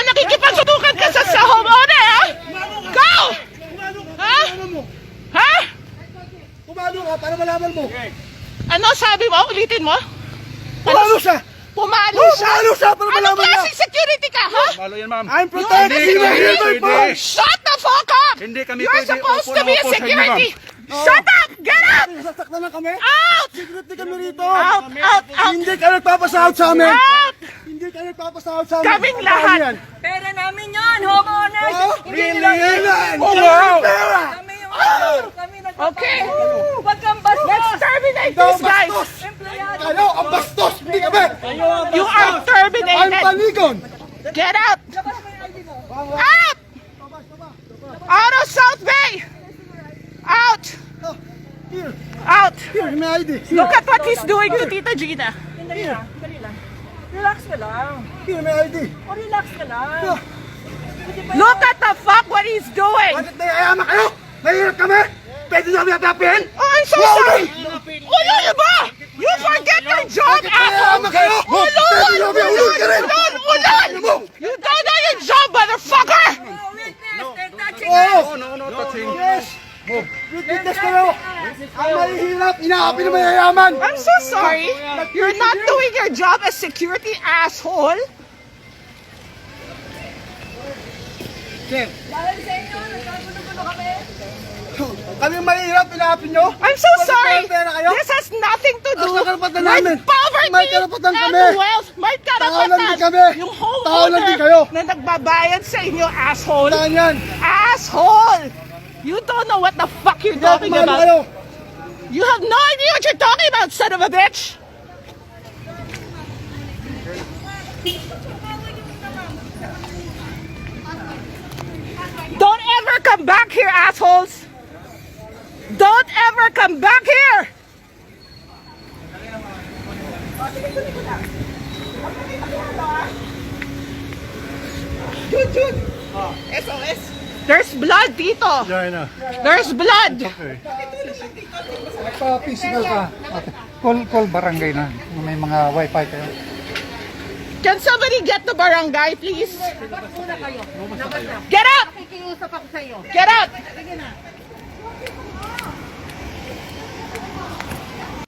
Nakikipagsutukan ka sa homeowner, ha? Go! Ha? Ha? Pumalo ka para malaman mo. Ano sabi mo? Ulitin mo? Pumalo siya! Pumalo siya? Pumalo siya para Anong malaman niya! klaseng security ka, ha? Malo yan, ma'am. I'm protecting my human rights! Shut the fuck up! Hindi kami You're pwede supposed upo to be ng a upo sa inyo, security! Shut up! Get out! Nasasaktan na kami? Out! Security kami rito! Out! Out! Out! Hindi ka nagpapasahod sa amin! Out! Hindi ka nagpapasahod sa amin! Kaming lahat! Yan. Pera namin yun, homeowners! Oh, Hindi really? nila Ilan? Oh, wow! Pera! kami yung kami Okay. Huwag kang bastos! Let's terminate Ikaw these ang guys! bastos! Empleyado! Kayo ang bastos! Hindi kami! You are I'm terminated! panigon! Get out! Labas mo yung ID mo! Out! Out of South Bay! Out! Oh, here, Out! here, may ID. Here, Look at what he's doing to Tita Gina. Dali lang, dali lang. Relax ka lang. here, may ID. O relax ka lang. Look at the fuck what he's doing! Bakit naiayama kayo? Nahihirap kami? Pwede nyo kami atapin? Oh, I'm so sorry! Ulo niyo ba? You forget your job, asshole! Naiayama kayo? Ulol! Pwede nyo kami ulol ka rin! Ulol! Ulol! You don't know your job, motherfucker! Oh, witness! They're touching Oh! us! No, touching. Yes! Witness kayo! Ang mahihirap, inaapi na mayayaman! I'm so sorry. You're not doing your job as security, asshole. Sir, Dahil sa inyo, nagkagulo-gulo kami. kami mahihirap, inaapi nyo? I'm so Bakit sorry. may pera kayo? This has nothing to do Ang karapatan namin. with poverty May karapatan and kami. wealth. May Tao lang din karapatan. kami. Yung Tao lang din kayo. homeowner na nagbabayad sa inyo, asshole. Saan yan? Asshole! You don't know what the fuck you're talking Mahal about. kayo! You have no idea what you're talking about, son of a bitch! Don't ever come back here, assholes! Don't ever come back here! Jude! SOS! There's blood dito! Yeah, I know. There's blood! Physical ka. Call barangay na. May mga wifi kayo. Can somebody get the barangay, please? Get out! Nakikiusap ako sa iyo. Get out! Sige na.